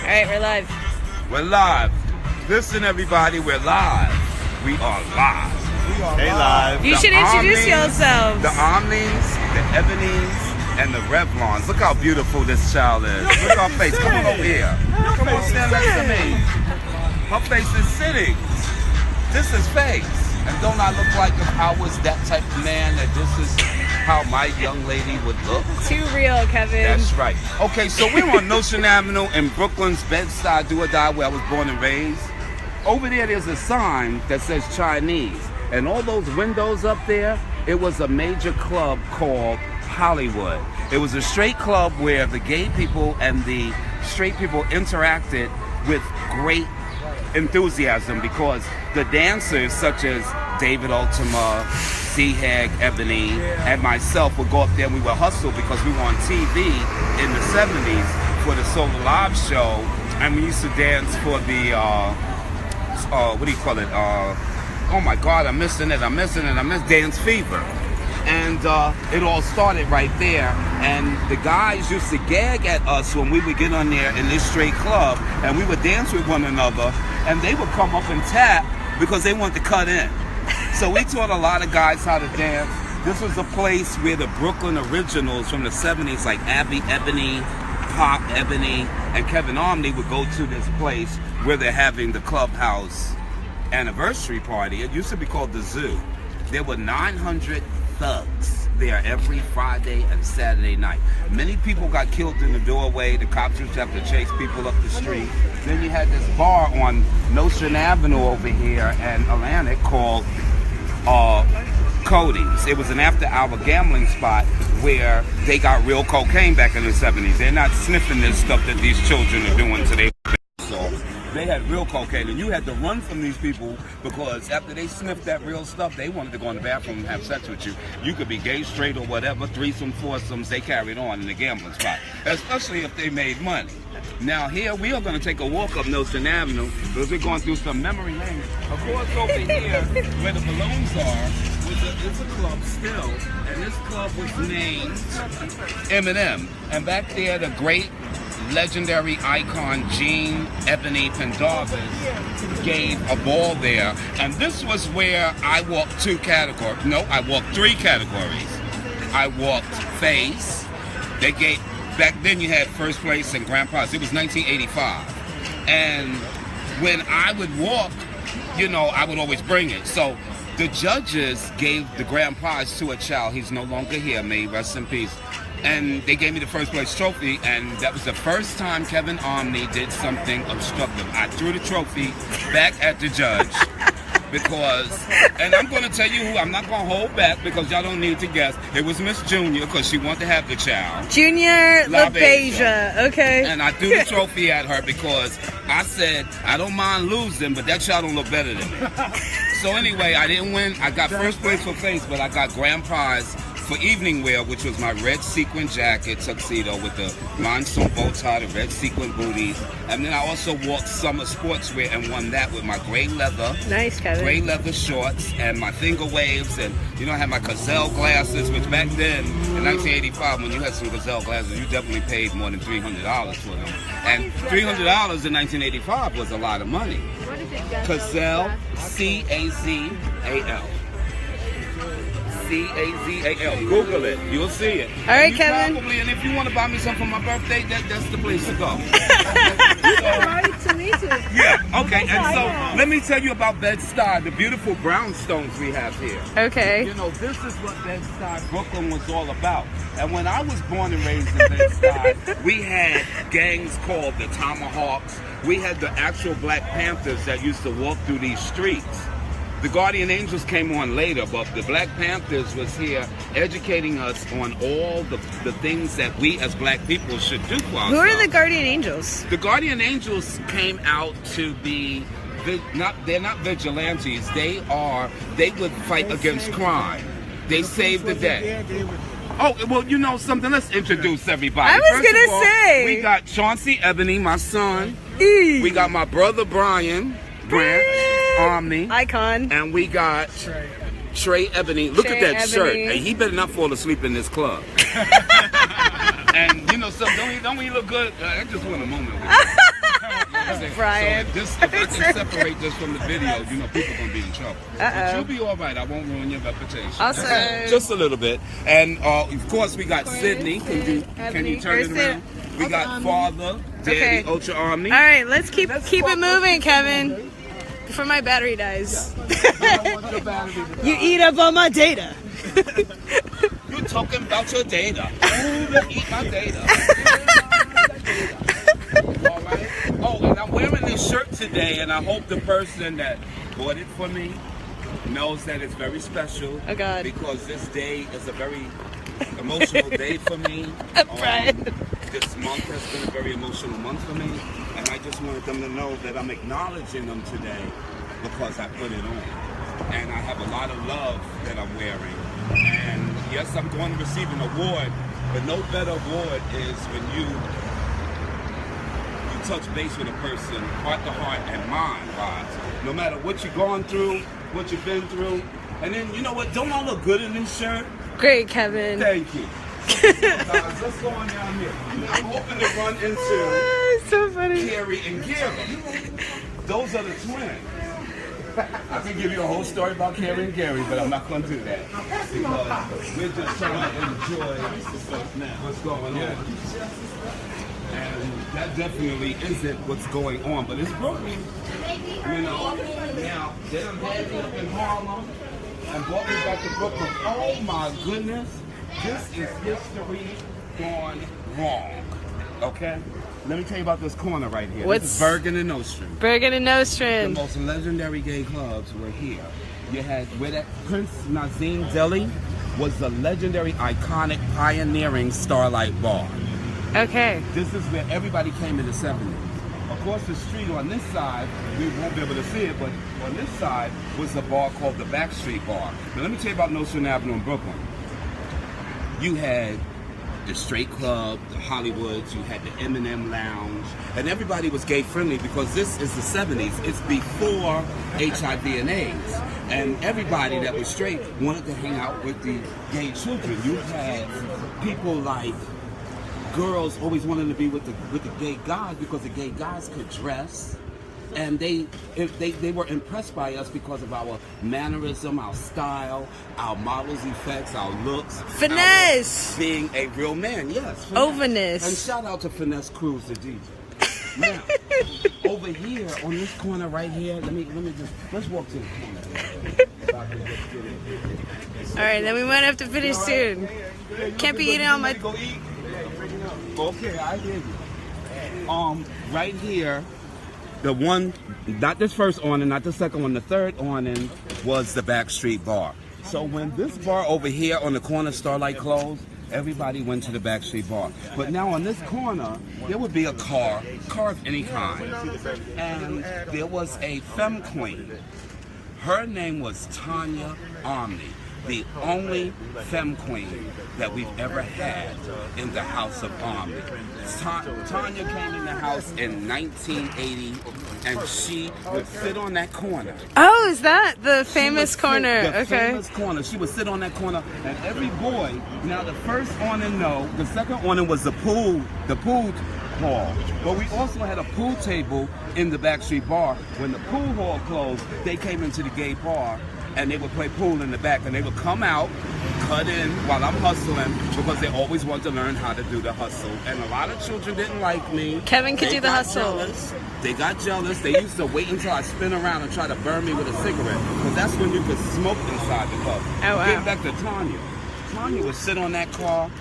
Alright, we're live. We're live. Listen, everybody, we're live. We are live. Hey, live. You should introduce yourselves. The Omnis, the Ebonies, and the Revlons. Look how beautiful this child is. Look at her face. Come on over here. Come on, stand next to me. Her face is sitting. This is face. And don't I look like if I was that type of man that this is how my young lady would look? Too real, Kevin. That's right. Okay, so we're on Notion Avenue in Brooklyn's Bed-Stuy, do or die, where I was born and raised. Over there's a sign that says Chinese. And all those windows up there, it was a major club called Hollywood. It was a straight club where the gay people and the straight people interacted with great enthusiasm, because the dancers such as David Ultima, C-Hag, Ebony, and myself would go up there and we would hustle because we were on TV in the 70s for the Solar Live show, and we used to dance for the what do you call it? Oh my God, I'm missing it. I miss Dance Fever. And it all started right there. And the guys used to gag at us when we would get on there in this straight club, and we would dance with one another, and they would come up and tap because they wanted to cut in. So we taught a lot of guys how to dance. This was a place where the Brooklyn originals from the 70s, like Abby Ebony, Pop Ebony, and Kevin Omni would go to this place where they're having the Clubhouse anniversary party. It used to be called the Zoo. There were 900 thugs there every Friday and Saturday night. Many people got killed in the doorway. The cops used to have to chase people up the street. Then you had this bar on Notion Avenue over here in Atlantic called Cody's. It was an after-hour gambling spot where they got real cocaine back in the 70s. They're not sniffing this stuff that these children are doing today. So they had real cocaine, and you had to run from these people because after they sniffed that real stuff, they wanted to go in the bathroom and have sex with you. You could be gay, straight, or whatever, threesome, foursomes, they carried on in the gambling spot, especially if they made money. Now here, we are going to take a walk up Notion Avenue because we're going through some memory lane. Of course, over here, where the balloons are, it's a club still, and this club was named Eminem. And back there, the great legendary icon Gene Ebony Pendarvis gave a ball there, and this was where I walked two categories. No, I walked three categories. I walked face. They gave, back then you had first place and grand prize. It was 1985, and when I would walk, you know, I would always bring it. So the judges gave the grand prize to a child. He's no longer here, may he rest in peace. And they gave me the first place trophy, and that was the first time Kevin Omni did something obstructive. I threw the trophy back at the judge because, and I'm going to tell you who, I'm not going to hold back because y'all don't need to guess. It was Miss Junior, because she wanted to have the child. Junior LaBeija, okay. And I threw the trophy at her because I said, I don't mind losing, but that child don't look better than me. So anyway, I didn't win. I got first place for face, but I got grand prize for evening wear, which was my red sequin jacket tuxedo with the rhinestone bow tie, the red sequin booties, and then I also wore summer sportswear and won that with my gray leather, nice, Kevin, gray leather shorts and my finger waves, and you know I had my gazelle glasses, which back then in 1985, when you had some gazelle glasses, you definitely paid more than $300 for them, and $300 in 1985 was a lot of money. What is it? Gazelle, C-A-Z-A-L. C-A-Z-A-L. Google it. You'll see it. All right, Kevin. Probably, and if you want to buy me something for my birthday, that's the place to go. To me too. Yeah, okay. And so let me tell you about Bed-Stuy, the beautiful brownstones we have here. Okay. You know, this is what Bed-Stuy, Brooklyn was all about. And when I was born and raised in Bed-Stuy, we had gangs called the Tomahawks. We had the actual Black Panthers that used to walk through these streets. The Guardian Angels came on later, but the Black Panthers was here educating us on all the things that we as black people should do for ourselves. Who are the Guardian Angels? The Guardian Angels came out to be, they're not vigilantes, they would fight against crime. They saved the day. Oh, well, you know something, let's introduce everybody. I was going to say. We got Chauncey Ebony, my son. We got my brother Brian Branch. Omni. Icon. And we got Trey Ebony. Look at that shirt. Hey, he better not fall asleep in this club. And you know, so don't he look good? I just want a moment with you. So Brian. if I can separate this from the video, you know, people gonna be in trouble. But you'll be all right. I won't ruin your reputation. Awesome. Just a little bit. And of course, we got Sydney. Can you turn it around? We got Father, Daddy, UltraOmni. All right, let's keep it moving, Kevin. Before my battery dies. I don't want your battery to die. You eat up all my data. You're talking about your data. You eat my data. All right. Oh, and I'm wearing this shirt today, and I hope the person that bought it for me knows that it's very special. Oh, God. Because this day is a very emotional day for me. Brian. This month has been a very emotional month for me, and I just wanted them to know that I'm acknowledging them today because I put it on. And I have a lot of love that I'm wearing. And yes, I'm going to receive an award, but no better award is when you touch base with a person, heart to heart and mind wise. No matter what you've gone through, what you've been through. And then, you know what, don't I look good in this shirt? Great, Kevin. Thank you. Guys, let's go on down here. I'm hoping to run into So funny. Carrie and Gary. Those are the twins. I can give you a whole story about Carrie and Gary, but I'm not going to do that. Because we're just trying to enjoy what's going on. And that definitely isn't what's going on, but it's Brooklyn. You know, now, they done had me up in Harlem and brought me back to Brooklyn. Oh my goodness. This is history gone wrong. Okay? Let me tell you about this corner right here. This is Bergen and Nostrand. Bergen and The Nostrand. most legendary gay clubs were here. You had where that Prince Nazim Deli was the legendary, iconic, pioneering Starlight Bar. Okay. This is where everybody came in the 70s. Across the street on this side, we won't be able to see it, but on this side was a bar called the Backstreet Bar. Now let me tell you about Nostrand Avenue in Brooklyn. You had the Straight Club, the Hollywoods, you had the Eminem Lounge, and everybody was gay friendly because this is the 70s. It's before HIV and AIDS. And everybody that was straight wanted to hang out with the gay children. You had people like girls always wanted to be with the gay guys because the gay guys could dress. And they were impressed by us because of our mannerism, our style, our models' effects, our looks. Finesse! Being a real man, yes. Overness. And shout out to Finesse Cruz, the DJ. Now, over here, on this corner right here, let's walk to the corner. Alright, then we might have to finish soon. Can't be eating on my... Go eat? Okay, I hear you. Right here, the one, not this first awning, not the second one, the third awning was the Backstreet Bar. So when this bar over here on the corner Starlight closed, everybody went to the Backstreet Bar. But now on this corner, there would be a car of any kind. And there was a femme queen. Her name was Tanya Omni, the only femme queen that we've ever had in the House of Omni. Tanya came in the house in 1980, and she would sit on that corner. Oh, is that the famous corner? The Okay. famous corner. She would sit on that corner, and every boy. Now the first awning, no. The second awning was the pool hall. But we also had a pool table in the Backstreet Bar. When the pool hall closed, they came into the gay bar, and they would play pool in the back, and they would come out, cut in while I'm hustling because they always wanted to learn how to do the hustle. And a lot of children didn't like me. Kevin could They do the got hustle. jealous. They got jealous. They used to wait until I spin around and try to burn me with a cigarette because that's when you could smoke inside the club. Oh, wow. Getting back to Tanya. Tanya would sit on that car,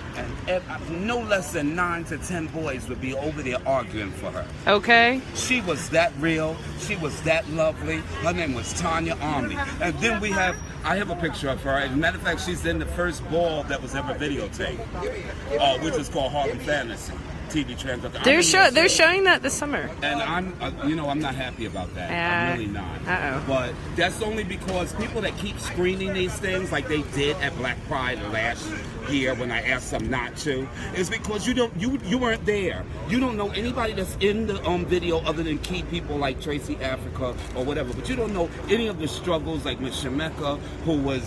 and no less than 9 to 10 boys would be over there arguing for her. Okay. She was that real. She was that lovely. Her name was Tanya Omni. And then I have a picture of her. As a matter of fact, she's in the first ball that was ever videotaped, which is called Harlem Fantasy TV transcript. They're showing that this summer. And I'm not happy about that. I'm really not. Uh-oh. But that's only because people that keep screening these things, like they did at Black Pride last year when I asked them not to, is because you weren't there. You don't know anybody that's in the video other than key people like Tracy Africa or whatever. But you don't know any of the struggles like Miss Shemeka, who was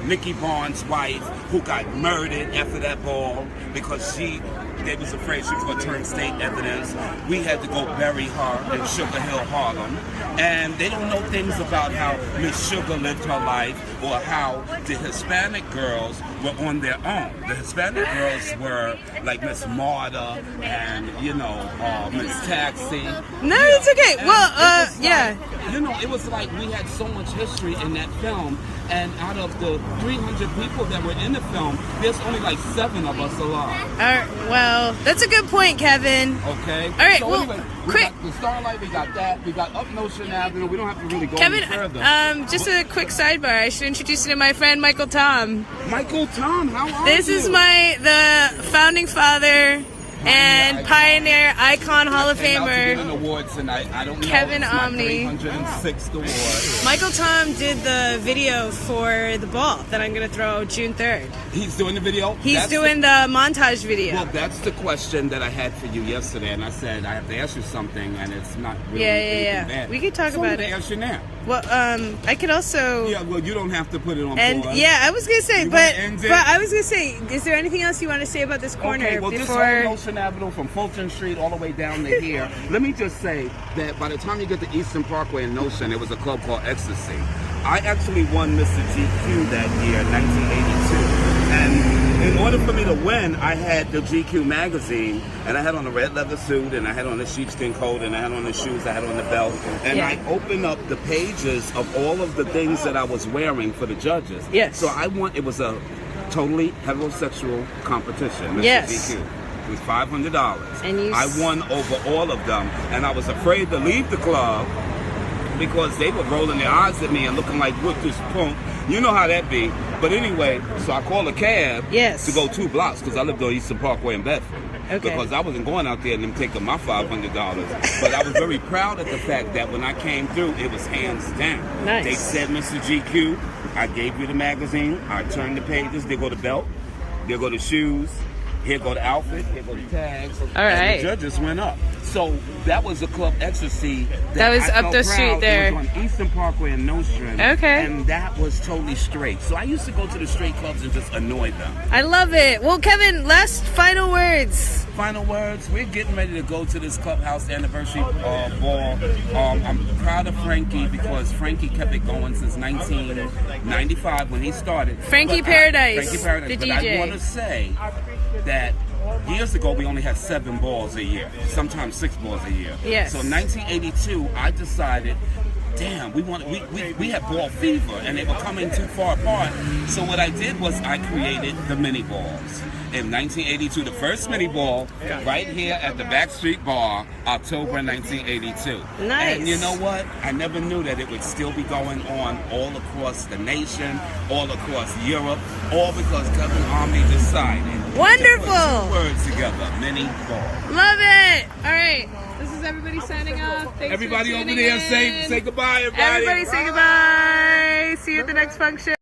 Nicky Barnes' wife, who got murdered after that ball because she they was afraid she was going to turn state evidence. We had to go bury her in Sugar Hill, Harlem. And they don't know things about how Miss Sugar lived her life or how the Hispanic girls were on their own. The Hispanic girls were like Miss Marta and, you know, Miss Taxi. No, it's okay. Well, yeah. Like, you know, it was like we had so much history in that film. And out of the 300 people that were in the film, there's only like 7 of us alive. All right, well, that's a good point, Kevin. Okay. All right, so well, anyway, we quick. got the Starlight, we got that, we got Up Notion Avenue. We don't have to really go Kevin, any further. just a quick sidebar. I should introduce you to my friend Michael Tom. Michael Tom, how are you? This is the founding father and pioneer, icon, Hall of Famer. An award tonight. I don't know. Kevin It's my Omni. 306th award. Michael Tom did the video for the ball that I'm going to throw June 3rd. He's doing the video? He's doing the montage video. Well, that's the question that I had for you yesterday, and I said I have to ask you something, and it's not really Yeah. bad. We could talk about it. So ask you now. Well, I could also. Yeah, well, you don't have to put it on And pause. yeah, I was gonna say, You but wanna end it? I was gonna say, is there anything else you want to say about this corner Okay, well, before? this whole Notion Avenue from Fulton Street all the way down to here. Let me just say that by the time you get to Eastern Parkway in Notion, there was a club called Ecstasy. I actually won Mr. GQ that year, 1982. And in order for me to win, I had the GQ magazine, and I had on a red leather suit, and I had on a sheepskin coat, and I had on the shoes, I had on the belt, and I opened up the pages of all of the things that I was wearing for the judges. Yes. So it was a totally heterosexual competition, Mr. Yes. GQ. It was $500. And I won over all of them, and I was afraid to leave the club because they were rolling their eyes at me and looking like, what this punk? You know how that be. But anyway, so I called a cab to go 2 blocks because I lived on Eastern Parkway in Bedford. Okay. Because I wasn't going out there and them taking my $500. But I was very proud of the fact that when I came through, it was hands down. Nice. They said, Mr. GQ, I gave you the magazine. I turned the pages. There go the belt. There go the shoes. Here go the outfit. Here go the tags. All right. And the judges went up. So that was the club Ecstasy. That was I up felt the proud. street there. It was on Eastern Parkway in Nostrand. Okay. And that was totally straight. So I used to go to the straight clubs and just annoy them. I love it. Well, Kevin, last final words. Final words. We're getting ready to go to this Clubhouse anniversary ball. I'm proud of Frankie because Frankie kept it going since 1995 when he started. Frankie Paradise. Frankie Paradise. The But DJ. I want to say that years ago, we only had 7 balls a year, sometimes 6 balls a year. Yes. So in 1982, I decided, damn, we had ball fever, and they were coming too far apart. So what I did was I created the mini balls. In 1982, the first mini ball right here at the Backstreet Bar, October 1982. Nice. And you know what? I never knew that it would still be going on all across the nation, all across Europe, all because Kevin Omni decided. Wonderful. To put 2 words together, mini ball. Love it. All right. This is everybody signing off. Thanks Everybody for over tuning there, in. say goodbye, everybody. Everybody say goodbye. See you at the next function.